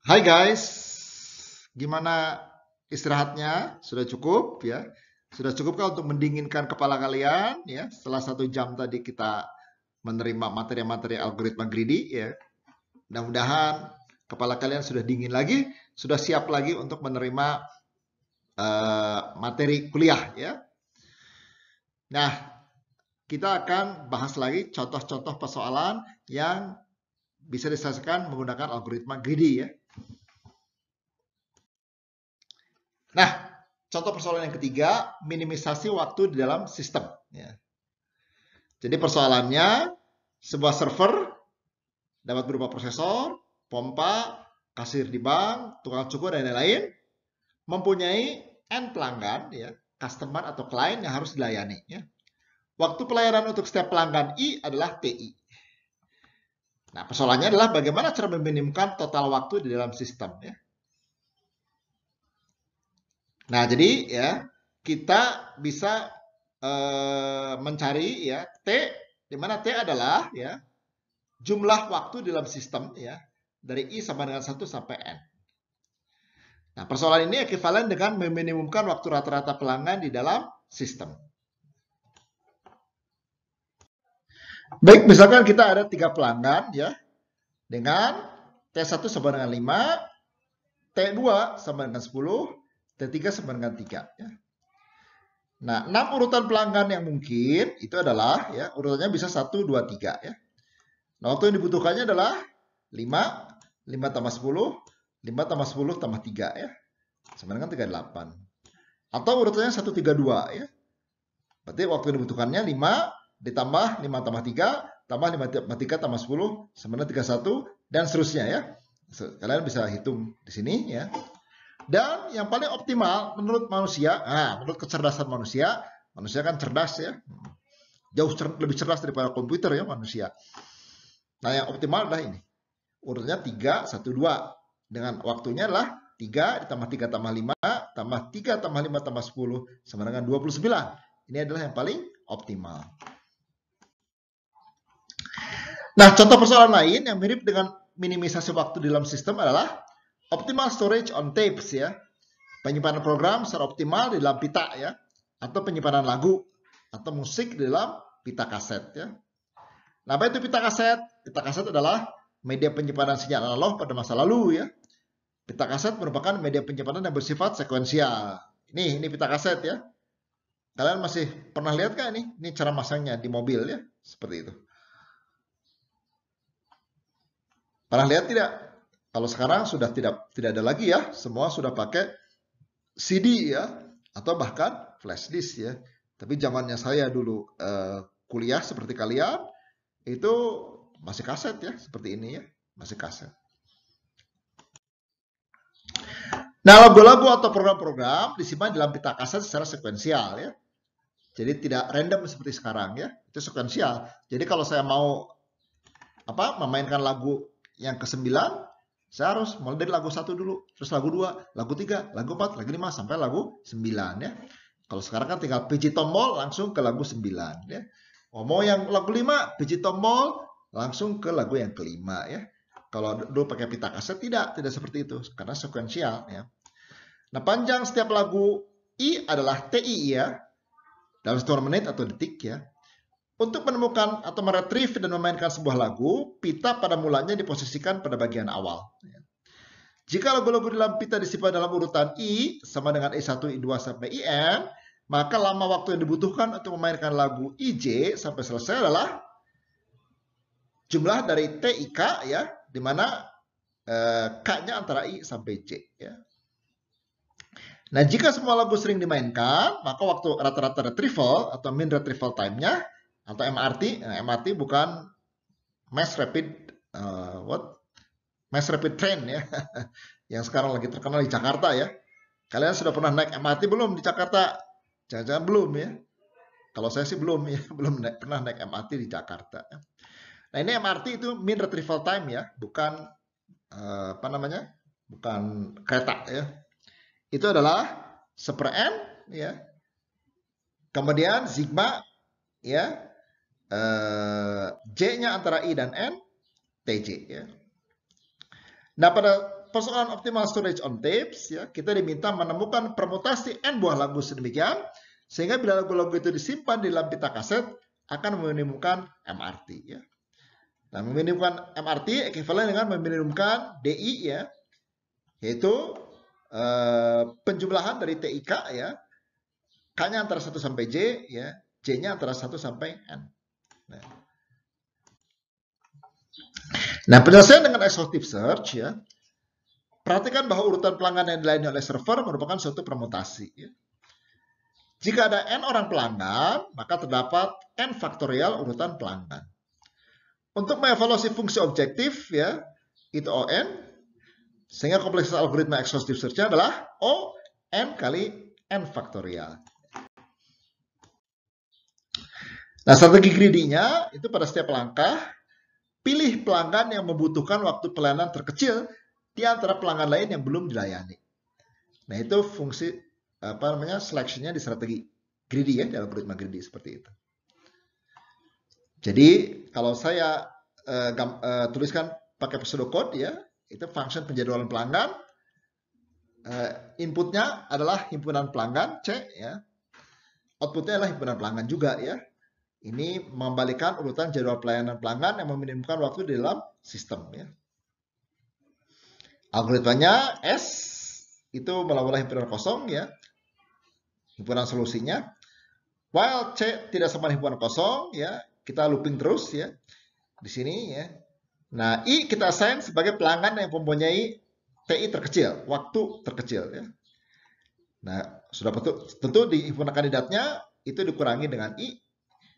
Hai guys, gimana istirahatnya? Sudah cukup ya? Sudah cukupkah untuk mendinginkan kepala kalian ya? Setelah 1 jam tadi kita menerima materi-materi algoritma greedy ya. Mudah-mudahan kepala kalian sudah dingin lagi, sudah siap lagi untuk menerima materi kuliah ya. Nah, kita akan bahas lagi contoh-contoh persoalan yang bisa diselesaikan menggunakan algoritma greedy ya. Nah, contoh persoalan yang ketiga, minimisasi waktu di dalam sistem. Ya. Jadi persoalannya, sebuah server dapat berupa prosesor, pompa, kasir di bank, tukang cukur, dan lain-lain, mempunyai N pelanggan, ya, customer atau klien yang harus dilayani. Ya. Waktu pelayanan untuk setiap pelanggan I adalah TI. Nah, persoalannya adalah bagaimana cara meminimumkan total waktu di dalam sistem. Ya. Nah, jadi ya kita bisa mencari ya T, di mana T adalah ya jumlah waktu dalam sistem ya dari I sama dengan 1 sampai N. Nah, persoalan ini ekivalen dengan meminimumkan waktu rata-rata pelanggan di dalam sistem. Baik, misalkan kita ada 3 pelanggan ya dengan T1 sama dengan 5, T2 sama dengan 10, T3 sama dengan 3 ya. Nah, 6 urutan pelanggan yang mungkin itu adalah ya urutannya bisa 1, 2, 3 ya. Nah, waktu yang dibutuhkannya adalah 5, 5 tambah 10, 5 tambah 10 tambah 3 ya. Sama dengan 38. Atau urutannya 1, 3, 2 ya. Berarti waktu yang dibutuhkannya 5 ditambah 5 tambah 3 tambah 5 tambah 3 tambah 10 sama dengan 31 dan seterusnya ya. Kalian bisa hitung di sini ya. Dan yang paling optimal menurut manusia, menurut kecerdasan manusia, manusia kan cerdas ya. Jauh lebih cerdas daripada komputer ya manusia. Nah, yang optimal adalah ini. Urutnya 3, 1, 2. Dengan waktunya adalah 3 ditambah 3 tambah 5 tambah 3 tambah 5 tambah 10 sama dengan 29. Ini adalah yang paling optimal. Nah, contoh persoalan lain yang mirip dengan minimisasi waktu di dalam sistem adalah optimal storage on tapes ya. Penyimpanan program secara optimal di dalam pita ya. Atau penyimpanan lagu atau musik di dalam pita kaset ya. Nah, apa itu pita kaset? Pita kaset adalah media penyimpanan sinyal analog pada masa lalu ya. Pita kaset merupakan media penyimpanan yang bersifat sekuensial. Ini pita kaset ya. Kalian masih pernah lihat kan ini? Ini cara masangnya di mobil ya, seperti itu. Pernah lihat tidak? Kalau sekarang sudah tidak ada lagi ya, semua sudah pakai CD ya, atau bahkan flash disk ya. Tapi zamannya saya dulu kuliah seperti kalian, itu masih kaset ya, seperti ini ya, masih kaset. Nah, lagu-lagu atau program-program disimpan dalam pita kaset secara sekuensial ya. Jadi tidak random seperti sekarang ya, itu sekuensial. Jadi kalau saya mau memainkan lagu yang ke-9, saya harus mulai dari lagu 1 dulu, terus lagu 2, lagu 3, lagu 4, lagu 5 sampai lagu 9 ya. Kalau sekarang kan tinggal pijit tombol langsung ke lagu 9 ya. Mau yang lagu 5, pijit tombol langsung ke lagu yang kelima ya. Kalau dulu pakai pita kaset tidak seperti itu karena sekuensial ya. Nah, panjang setiap lagu I adalah TI ya. Dalam 1 menit atau detik ya. Untuk menemukan atau meretrieve dan memainkan sebuah lagu, pita pada mulanya diposisikan pada bagian awal. Jika lagu-lagu dalam pita disimpan dalam urutan I sama dengan I1, I2 sampai IN, maka lama waktu yang dibutuhkan untuk memainkan lagu IJ sampai selesai adalah jumlah dari TIK ya, di mana K-nya antara I sampai J ya. Nah, jika semua lagu sering dimainkan, maka waktu rata-rata retrieval atau mean retrieval time-nya atau MRT, MRT bukan mass rapid mass rapid train ya, yang sekarang lagi terkenal di Jakarta ya. Kalian sudah pernah naik MRT belum di Jakarta? Jangan-jangan belum ya. Kalau saya sih belum ya, belum pernah naik MRT di Jakarta. Nah, ini MRT itu mean retrieval time ya, bukan bukan kereta ya. Itu adalah 1/n ya. Kemudian sigma ya. J-nya antara I dan N, TJ ya. Nah, pada persoalan optimal storage on tapes, ya, kita diminta menemukan permutasi n buah lagu sedemikian sehingga bila lagu-lagu itu disimpan di dalam pita kaset akan meminimumkan MRT. Ya. Nah, meminimumkan MRT ekuivalen dengan meminimumkan DI, ya, yaitu penjumlahan dari TIK, ya, K-nya antara 1 sampai J, ya, J-nya antara 1 sampai N. Nah, penyelesaian dengan exhaustive search, ya, perhatikan bahwa urutan pelanggan yang dilayani oleh server merupakan suatu permutasi. Ya. Jika ada N orang pelanggan, maka terdapat N faktorial urutan pelanggan. Untuk mengevaluasi fungsi objektif, ya, itu ON, sehingga kompleksitas algoritma exhaustive search adalah O N kali N faktorial. Nah, strategi greedy-nya itu pada setiap langkah, pilih pelanggan yang membutuhkan waktu pelayanan terkecil di antara pelanggan lain yang belum dilayani. Nah, itu fungsi selection-nya di strategi greedy, ya, di algoritma greedy seperti itu. Jadi, kalau saya tuliskan pakai pseudocode, ya, itu function penjadwalan pelanggan, inputnya adalah himpunan pelanggan C, ya, outputnya adalah himpunan pelanggan juga, ya. Ini mengembalikan urutan jadwal pelayanan pelanggan yang meminimumkan waktu di dalam sistem. Ya. Algoritmanya S itu mula-mula himpunan kosong, ya, himpunan solusinya. While C tidak sama himpunan kosong, ya, kita looping terus, ya, di sini, ya. Nah, I kita assign sebagai pelanggan yang mempunyai TI terkecil, waktu terkecil, ya. Nah, sudah tentu di himpunan kandidatnya itu dikurangi dengan I.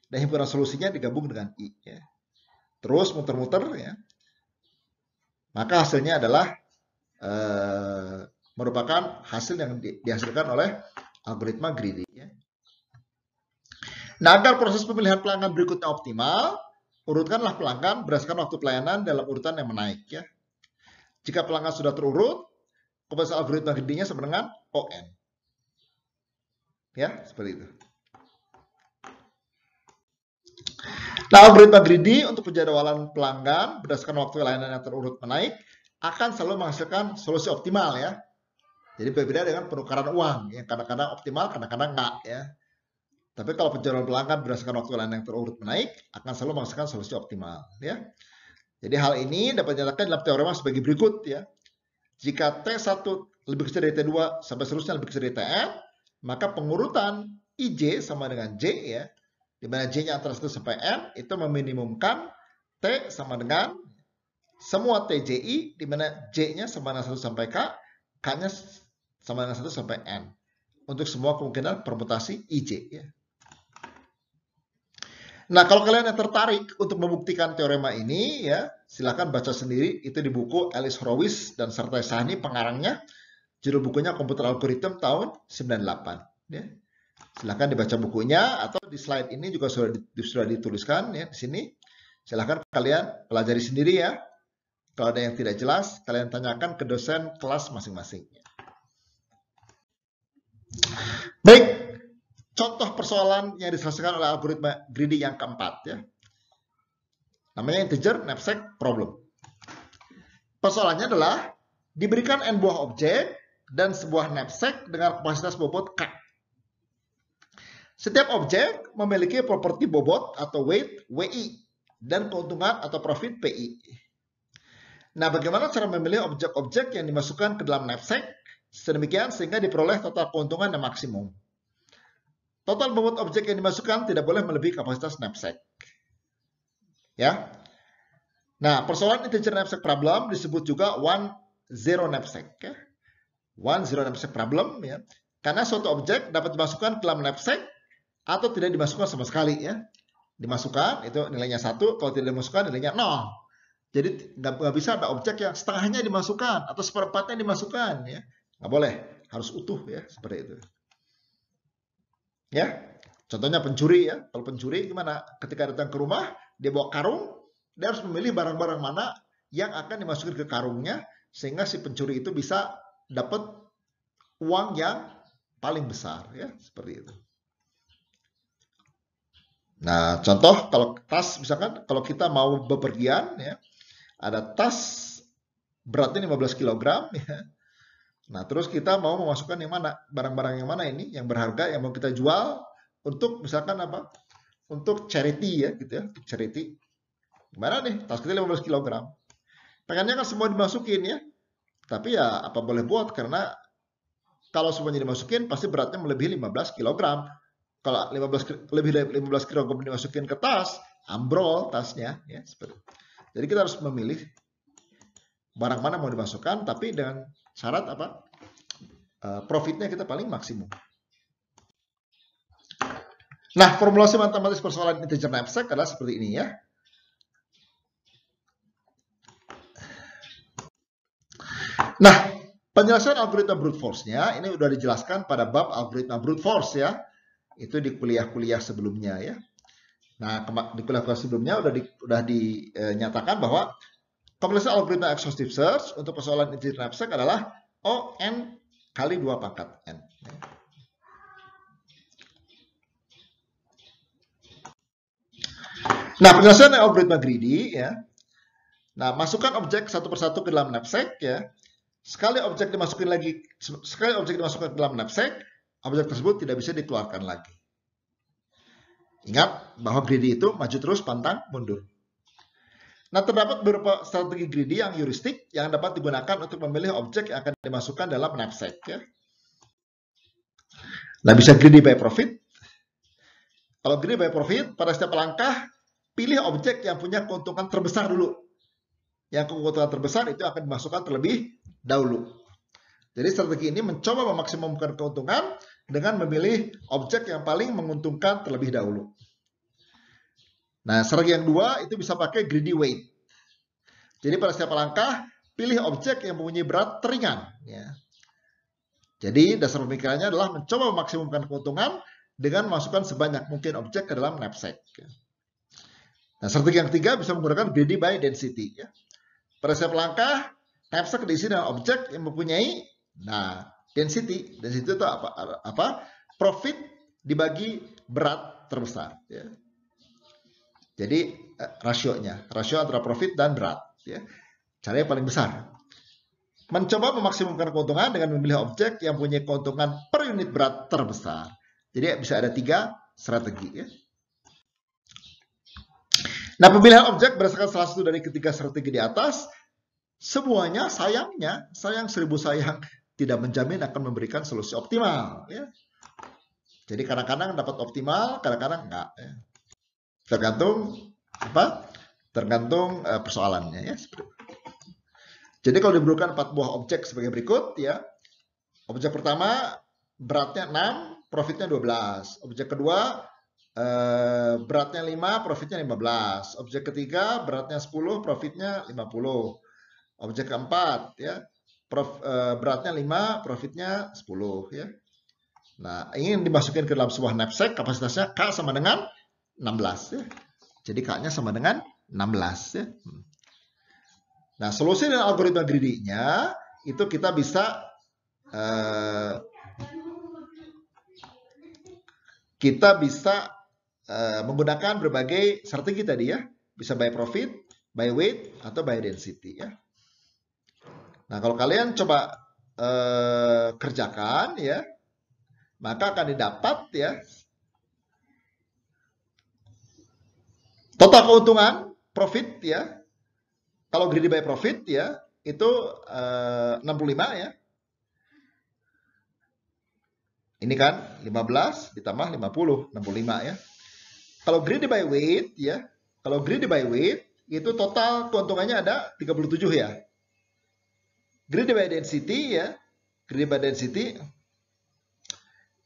Dan himpunan solusinya digabung dengan I. Ya. Terus muter-muter, ya. Maka hasilnya adalah merupakan hasil yang dihasilkan oleh algoritma greedy. Ya. Nah, agar proses pemilihan pelanggan berikutnya optimal, urutkanlah pelanggan berdasarkan waktu pelayanan dalam urutan yang menaik. Ya. Jika pelanggan sudah terurut, kompleksitas algoritma greedy-nya sama dengan ON. Ya, seperti itu. Nah, algoritma greedy untuk penjadwalan pelanggan berdasarkan waktu layanan yang terurut menaik akan selalu menghasilkan solusi optimal, ya. Jadi berbeda dengan penukaran uang yang kadang-kadang optimal, kadang-kadang enggak, ya. Tapi kalau penjadwalan pelanggan berdasarkan waktu layanan yang terurut menaik akan selalu menghasilkan solusi optimal, ya. Jadi hal ini dapat dinyatakan dalam teorema sebagai berikut, ya. Jika T1 lebih kecil dari T2 sampai seterusnya lebih kecil dari Tn, maka pengurutan IJ sama dengan J, ya. Di mana J-nya antara 1 sampai N, itu meminimumkan T sama dengan semua TJI, di mana J-nya sama dengan 1 sampai K, K-nya sama dengan 1 sampai N. Untuk semua kemungkinan permutasi IJ. Ya. Nah, kalau kalian yang tertarik untuk membuktikan teorema ini, ya, silakan baca sendiri. Itu di buku Alice Horowitz dan Sartaj Sahni, pengarangnya. Judul bukunya Komputer Algorithm tahun 98. Ya. Silahkan dibaca bukunya atau di slide ini juga sudah dituliskan, ya, di sini. Silahkan kalian pelajari sendiri, ya. Kalau ada yang tidak jelas, kalian tanyakan ke dosen kelas masing-masing. Baik, contoh persoalan yang diselesaikan oleh algoritma greedy yang keempat, ya. Namanya integer knapsack problem. Persoalannya adalah diberikan n buah objek dan sebuah knapsack dengan kapasitas bobot K. Setiap objek memiliki properti bobot atau weight WI dan keuntungan atau profit PI. Nah, bagaimana cara memilih objek-objek yang dimasukkan ke dalam knapsack sedemikian sehingga diperoleh total keuntungan yang maksimum? Total bobot objek yang dimasukkan tidak boleh melebihi kapasitas knapsack. Ya. Nah, persoalan integer knapsack problem disebut juga one-zero knapsack. Ya. One-zero knapsack problem, ya. Karena suatu objek dapat dimasukkan ke dalam knapsack atau tidak dimasukkan sama sekali, ya. Dimasukkan itu nilainya 1, kalau tidak dimasukkan nilainya 0. Jadi nggak bisa ada objek yang setengahnya dimasukkan atau seperempatnya dimasukkan, ya. Nggak boleh, harus utuh, ya, seperti itu. Ya, contohnya pencuri, ya. Kalau pencuri gimana? Ketika datang ke rumah, dia bawa karung, dia harus memilih barang-barang mana yang akan dimasukin ke karungnya sehingga si pencuri itu bisa dapat uang yang paling besar, ya, seperti itu. Nah, contoh kalau tas, misalkan kalau kita mau bepergian, ya, ada tas beratnya 15 kg ya. Nah, terus kita mau memasukkan yang mana? Barang-barang yang mana ini yang berharga yang mau kita jual untuk misalkan apa? Untuk charity ya gitu ya, untuk charity. Gimana nih? Tas kita 15 kg. Pengennya kan semua dimasukin ya. Tapi ya apa boleh buat karena kalau semuanya dimasukin pasti beratnya melebihi 15 kg. Kalau 15 lebih dari 15 kg dimasukin ke tas, ambrol tasnya ya seperti itu. Jadi kita harus memilih barang mana mau dimasukkan tapi dengan syarat apa? Profitnya kita paling maksimum. Nah, formulasi matematis persoalan integer knapsack adalah seperti ini ya. Nah, penjelasan algoritma brute force-nya ini sudah dijelaskan pada bab algoritma brute force ya. Itu di kuliah-kuliah sebelumnya ya. Nah, di kuliah-kuliah sebelumnya sudah dinyatakan bahwa kompleksitas algoritma exhaustive search untuk persoalan integer knapsack adalah ON kali 2 pangkat N. Nah, penjelasan algoritma greedy ya. Nah, masukkan objek satu persatu ke dalam knapsack ya. Sekali objek dimasukkan ke dalam knapsack, objek tersebut tidak bisa dikeluarkan lagi. Ingat bahwa greedy itu maju terus pantang mundur. Nah, terdapat beberapa strategi greedy yang heuristik yang dapat digunakan untuk memilih objek yang akan dimasukkan dalam knapsack ya. Nah, bisa greedy by profit. Kalau greedy by profit, pada setiap langkah pilih objek yang punya keuntungan terbesar dulu. Yang keuntungan terbesar itu akan dimasukkan terlebih dahulu. Jadi strategi ini mencoba memaksimumkan keuntungan dengan memilih objek yang paling menguntungkan terlebih dahulu. Nah, strategi yang dua itu bisa pakai greedy weight. Jadi pada setiap langkah, pilih objek yang mempunyai berat teringan. Ya. Jadi dasar pemikirannya adalah mencoba memaksimumkan keuntungan dengan memasukkan sebanyak mungkin objek ke dalam knapsack. Nah, strategi yang ketiga bisa menggunakan greedy by density. Ya. Pada setiap langkah, knapsack diisi dengan objek yang mempunyai, density. Density itu apa? Profit dibagi berat terbesar. Ya. Jadi rasio antara profit dan berat. Ya. Caranya paling besar. Mencoba memaksimumkan keuntungan dengan memilih objek yang punya keuntungan per unit berat terbesar. Jadi bisa ada 3 strategi. Ya. Nah, pemilihan objek berdasarkan salah satu dari ketiga strategi di atas, semuanya sayang 1000 sayang, tidak menjamin akan memberikan solusi optimal. Ya. Jadi kadang-kadang dapat optimal, kadang-kadang enggak. Ya. Tergantung persoalannya. Ya. Jadi kalau diberikan 4 buah objek sebagai berikut, ya. Objek pertama beratnya 6, profitnya 12. Objek kedua beratnya 5, profitnya 15. Objek ketiga beratnya 10, profitnya 50. Objek keempat ya, beratnya 5, profitnya 10 ya. Nah, ingin dimasukin ke dalam sebuah knapsack, kapasitasnya K sama dengan 16 ya. Jadi K-nya sama dengan 16 ya. Nah, solusi dengan algoritma greedy-nya itu kita bisa menggunakan berbagai strategi tadi ya. Bisa by profit, by weight, atau by density ya. Nah, kalau kalian coba kerjakan ya, maka akan didapat ya total keuntungan profit ya. Kalau greedy by profit ya, itu 65 ya. Ini kan 15 ditambah 50, 65 ya. Kalau greedy by weight ya, kalau greedy by weight itu total keuntungannya ada 37 ya. Greedy by density ya, greedy by density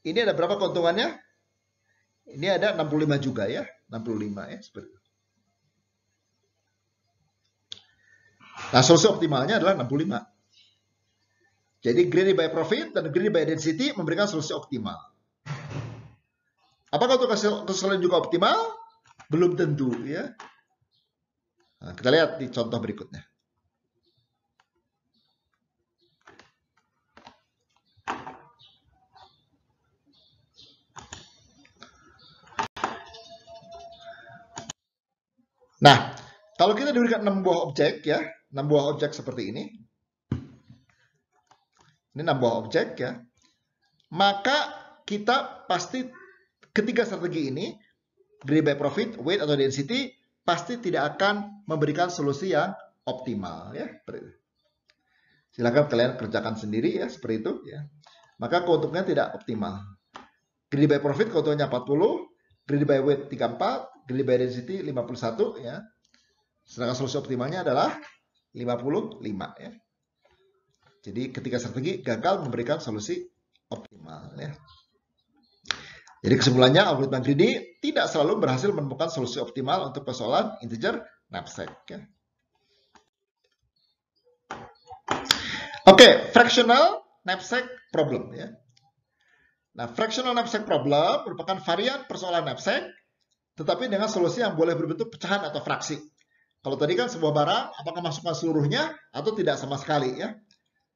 ini ada berapa keuntungannya? Ini ada 65 juga ya, 65 ya seperti itu. Nah, solusi optimalnya adalah 65. Jadi greedy by profit dan greedy by density memberikan solusi optimal. Apakah untuk keseluruhan juga optimal? Belum tentu ya. Nah, kita lihat di contoh berikutnya. Nah, kalau kita diberikan 6 buah objek ya, 6 buah objek seperti ini. Ini 6 buah objek ya. Maka kita pasti ketiga strategi ini, greedy by profit, weight atau density, pasti tidak akan memberikan solusi yang optimal ya. Silakan kalian kerjakan sendiri ya seperti itu ya. Maka keuntungannya tidak optimal. Greedy by profit keuntungannya 40, greedy by weight 34, greedy by density 51 ya. Sedangkan solusi optimalnya adalah 55 ya. Jadi ketiga strategi gagal memberikan solusi optimal ya. Jadi kesimpulannya algoritma greedy tidak selalu berhasil menemukan solusi optimal untuk persoalan integer knapsack ya. Oke, fractional knapsack problem ya. Nah, fractional knapsack problem merupakan varian persoalan knapsack, tetapi dengan solusi yang boleh berbentuk pecahan atau fraksi. Kalau tadi kan sebuah barang, apakah masukkan seluruhnya atau tidak sama sekali ya.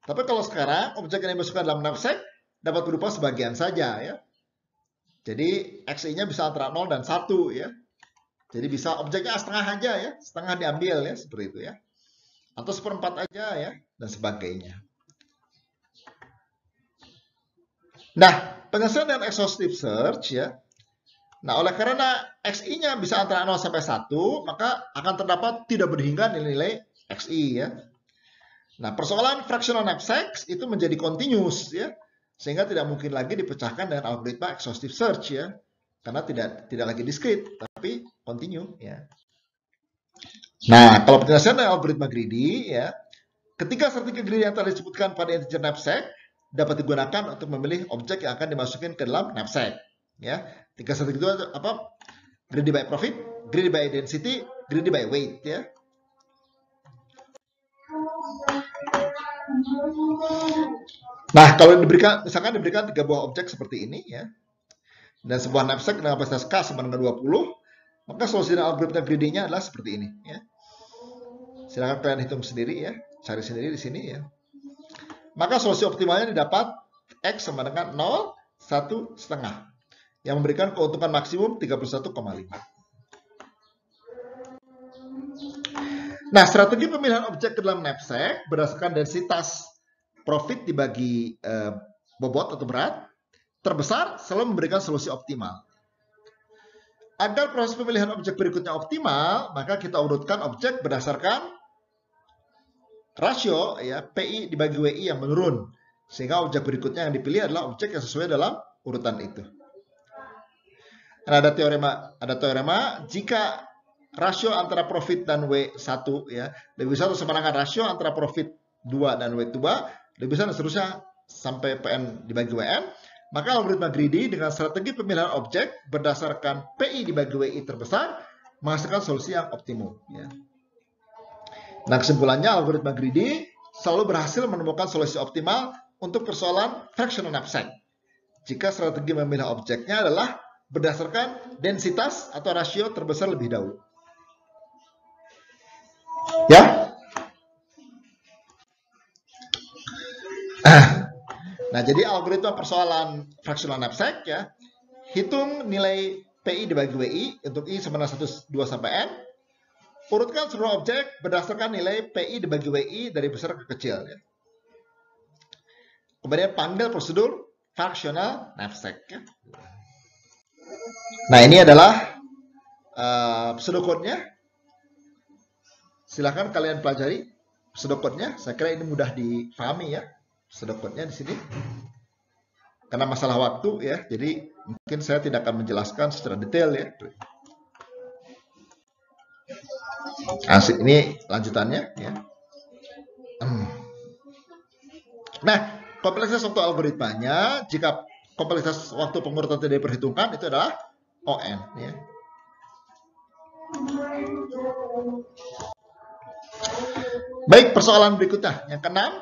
Tapi kalau sekarang, objek yang dimasukkan dalam knapsack dapat berupa sebagian saja ya. Jadi, XI-nya bisa antara 0 dan 1 ya. Jadi bisa objeknya setengah aja ya, setengah diambil ya, seperti itu ya. Atau seperempat aja ya, dan sebagainya. Nah, penyelesaian dengan exhaustive search ya. Nah, oleh karena XI-nya bisa antara 0 sampai 1, maka akan terdapat tidak berhingga nilai-nilai XI ya. Nah, persoalan fractional knapsacks itu menjadi continuous ya. Sehingga tidak mungkin lagi dipecahkan dengan algoritma exhaustive search ya. Karena tidak lagi discrete, tapi continue ya. Nah, kalau penyelesaian dengan algoritma greedy ya, ketiga strategi greedy yang tadi disebutkan pada integer knapsack dapat digunakan untuk memilih objek yang akan dimasukin ke dalam knapsack. Ya, tiga strategi itu apa? Greedy by profit, greedy by density, greedy by weight. Ya. Nah, kalau misalkan diberikan 3 buah objek seperti ini, ya, dan sebuah knapsack dengan kapasitas K sama dengan 20, maka solusi dari algoritma greedy-nya adalah seperti ini. Ya. Silakan kalian hitung sendiri ya, cari sendiri di sini ya. Maka solusi optimalnya didapat X sama dengan 0, 1,5. Yang memberikan keuntungan maksimum 31,5. Nah, strategi pemilihan objek ke dalam knapsack berdasarkan densitas profit dibagi bobot atau berat terbesar selalu memberikan solusi optimal. Agar proses pemilihan objek berikutnya optimal, maka kita urutkan objek berdasarkan rasio ya PI dibagi WI yang menurun, sehingga objek berikutnya yang dipilih adalah objek yang sesuai dalam urutan itu. Dan ada teorema jika rasio antara profit dan W1 ya lebih besar atau sama dengan rasio antara profit 2 dan W2 lebih besar dan seterusnya sampai PN dibagi WN, maka algoritma greedy dengan strategi pemilihan objek berdasarkan PI dibagi WI terbesar menghasilkan solusi yang optimum ya. Nah, kesimpulannya algoritma greedy selalu berhasil menemukan solusi optimal untuk persoalan fractional knapsack jika strategi memilih objeknya adalah berdasarkan densitas atau rasio terbesar lebih dahulu. Ya. Nah, jadi algoritma persoalan fractional knapsack ya, hitung nilai PI dibagi WI untuk I sama dengan 1, 2 sampai N. Urutkan seluruh objek berdasarkan nilai PI dibagi WI dari besar ke kecil. Ya. Kemudian panggil prosedur fractional knapsack. Ya. Nah, ini adalah pseudocode-nya. Silahkan kalian pelajari pseudocode-nya. Saya kira ini mudah dipahami ya, pseudocode-nya di sini. Karena masalah waktu ya, jadi mungkin saya tidak akan menjelaskan secara detail ya. Asik, ini lanjutannya ya. Nah, kompleksitas waktu algoritmanya jika kompleksitas waktu pengurutan tidak diperhitungkan itu adalah ON ya. Baik, persoalan berikutnya yang keenam,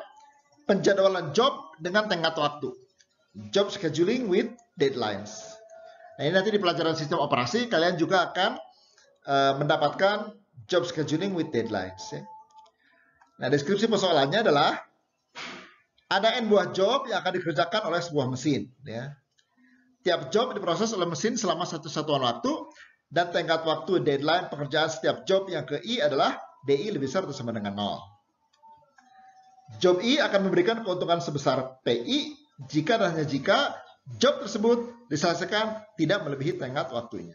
penjadwalan job dengan tenggat waktu. Job scheduling with deadlines. Nah, ini nanti di pelajaran sistem operasi kalian juga akan mendapatkan job scheduling with deadlines. Ya. Nah, deskripsi persoalannya adalah ada N buah job yang akan dikerjakan oleh sebuah mesin. Ya. Tiap job diproses oleh mesin selama satu satuan waktu dan tenggat waktu deadline pekerjaan setiap job yang ke I adalah DI lebih besar atau sama dengan 0. Job I akan memberikan keuntungan sebesar PI jika dan hanya jika job tersebut diselesaikan tidak melebihi tenggat waktunya.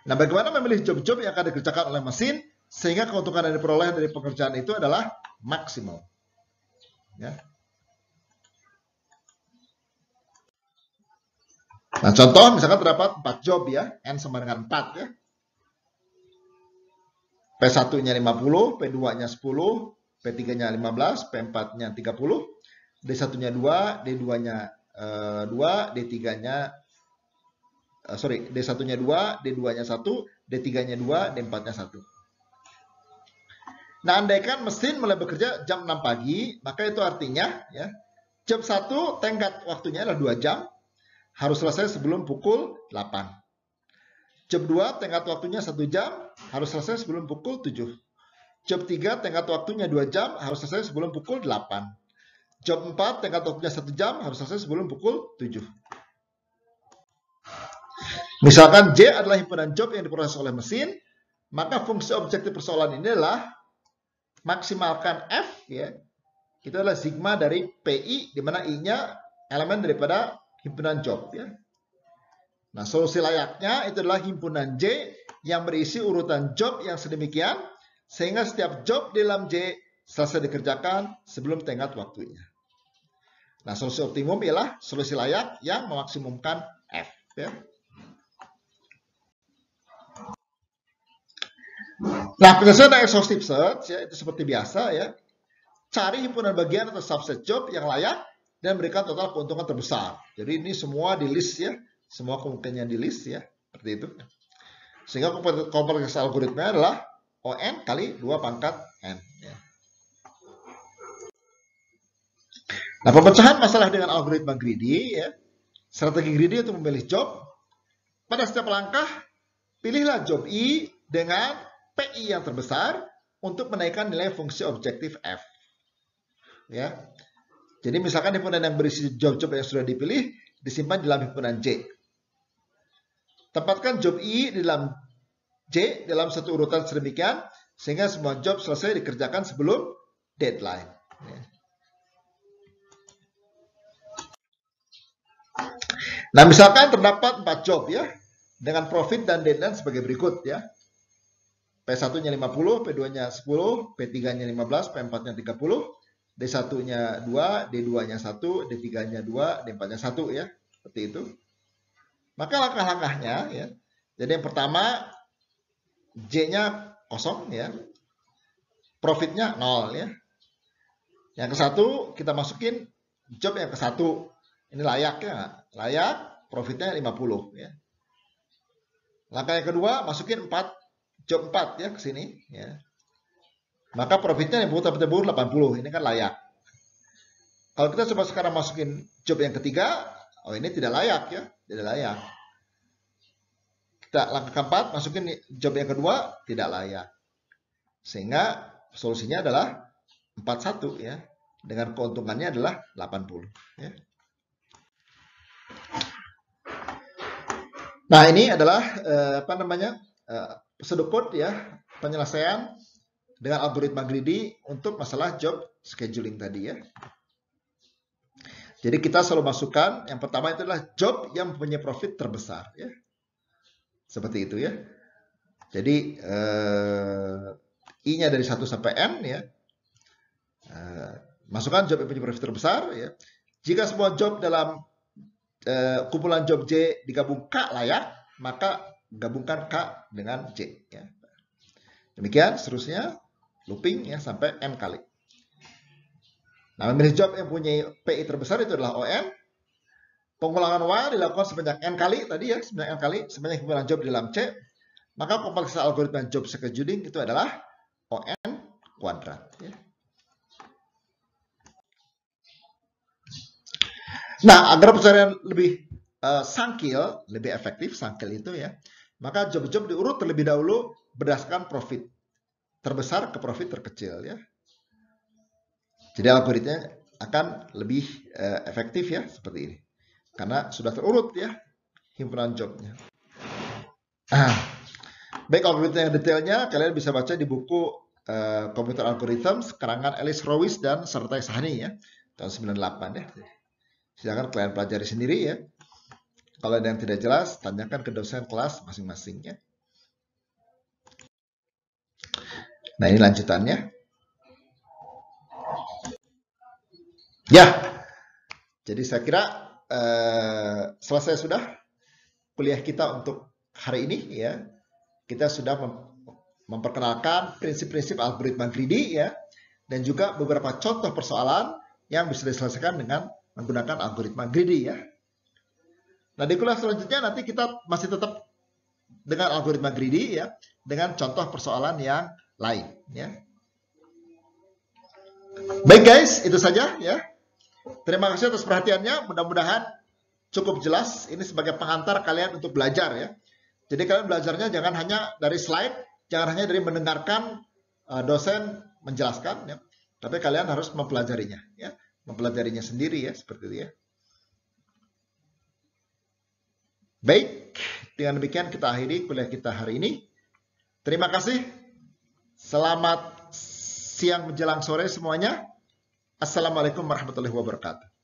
Nah, bagaimana memilih job-job yang akan dikerjakan oleh mesin sehingga keuntungan yang diperoleh dari pekerjaan itu adalah maksimal. Ya. Nah, contoh misalkan terdapat 4 job ya, N sama dengan 4 ya. P1-nya 50, P2-nya 10, P3-nya 15, P4-nya 30, D1-nya 2, D2-nya 2, D3-nya D1-nya 2, D2-nya 1, D3-nya 2, D4-nya 1. Nah, andaikan mesin mulai bekerja jam 6 pagi, maka itu artinya ya, job 1 tenggat waktunya adalah 2 jam, harus selesai sebelum pukul 8. Job 2 tenggat waktunya 1 jam, harus selesai sebelum pukul 7. Job 3 tenggat waktunya 2 jam, harus selesai sebelum pukul 8. Job 4 tenggat waktunya 1 jam, harus selesai sebelum pukul 7. Misalkan J adalah himpunan job yang diproses oleh mesin, maka fungsi objektif persoalan ini adalah maksimalkan F, ya. Itu adalah sigma dari PI, di mana I-nya elemen daripada himpunan job, ya. Nah, solusi layaknya itu adalah himpunan J yang berisi urutan job yang sedemikian, sehingga setiap job di dalam J selesai dikerjakan sebelum tenggat waktunya. Nah, solusi optimum ialah solusi layak yang memaksimumkan F, ya. Nah, penyelesaian exhaustive search ya, itu seperti biasa ya. Cari himpunan bagian atau subset job yang layak dan berikan total keuntungan terbesar. Jadi ini semua di list ya, semua kemungkinan di list ya, seperti itu. Sehingga kompleksitas algoritma adalah ON kali 2 pangkat N. Ya. Nah, pemecahan masalah dengan algoritma greedy ya. Strategi greedy untuk memilih job. Pada setiap langkah, pilihlah job I dengan PI yang terbesar untuk menaikkan nilai fungsi objektif F. Ya. Jadi misalkan himpunan yang berisi job-job yang sudah dipilih disimpan di dalam himpunan J. Tempatkan job I di dalam J dalam satu urutan sedemikian sehingga semua job selesai dikerjakan sebelum deadline. Ya. Nah, misalkan terdapat 4 job ya dengan profit dan deadline sebagai berikut ya. P1-nya 50, P2-nya 10, P3-nya 15, P4-nya 30, D1-nya 2, D2-nya 1, D3-nya 2, D4-nya 1 ya. Seperti itu. Maka langkah-langkahnya ya. Jadi yang pertama J-nya kosong ya. Profitnya 0 ya. Yang ke-1 kita masukin job yang ke-1. Ini layak ya. Layak, profitnya 50 ya. Langkah yang kedua masukin 4 job 4 ya ke sini ya. Maka profitnya yang betul-betul 80. Ini kan layak. Kalau kita coba sekarang masukin job yang ketiga, oh ini tidak layak ya, tidak layak. Kita langkah keempat masukin job yang kedua, tidak layak. Sehingga solusinya adalah 41 ya. Dengan keuntungannya adalah 80 ya. Nah, ini adalah pseudocode ya, penyelesaian dengan algoritma greedy untuk masalah job scheduling tadi ya. Jadi kita selalu masukkan yang pertama itu adalah job yang mempunyai profit terbesar ya. Seperti itu ya. Jadi I-nya dari 1 sampai N ya. Masukkan job yang mempunyai profit terbesar ya. Jika semua job dalam kumpulan job J digabung K layak, maka gabungkan K dengan J ya. Demikian seterusnya looping ya sampai N kali. Nah, memilih job yang punya PI terbesar itu adalah ON. Pengulangan while dilakukan sebanyak N kali tadi ya, sebanyak N kali sebanyak kumpulan job di dalam C. Maka kompleksitas algoritma job scheduling itu adalah ON kuadrat ya. Nah, agar pencarian lebih sangkil, lebih efektif sangkil itu ya, maka job-job diurut terlebih dahulu berdasarkan profit terbesar ke profit terkecil ya. Jadi algoritmanya akan lebih efektif ya seperti ini, karena sudah terurut ya himpunan jobnya. Baik, algoritma yang detailnya kalian bisa baca di buku Computer Algorithms karangan Alice Rowis dan Sartaj Sahni ya, tahun 98 ya. Silakan kalian pelajari sendiri ya. Kalau ada yang tidak jelas, tanyakan ke dosen kelas masing-masing ya. Nah, ini lanjutannya. Ya, jadi saya kira selesai sudah kuliah kita untuk hari ini ya. Kita sudah memperkenalkan prinsip-prinsip algoritma greedy ya, dan juga beberapa contoh persoalan yang bisa diselesaikan dengan menggunakan algoritma greedy ya. Nah, di kuliah selanjutnya nanti kita masih tetap dengan algoritma greedy ya, dengan contoh persoalan yang lain ya. Baik guys, itu saja ya. Terima kasih atas perhatiannya. Mudah-mudahan cukup jelas. Ini sebagai pengantar kalian untuk belajar ya. Jadi kalian belajarnya jangan hanya dari slide, jangan hanya dari mendengarkan dosen menjelaskan ya, tapi kalian harus mempelajarinya ya, mempelajarinya sendiri ya, seperti itu ya. Baik, dengan demikian kita akhiri kuliah kita hari ini. Terima kasih. Selamat siang menjelang sore semuanya. Assalamualaikum warahmatullahi wabarakatuh.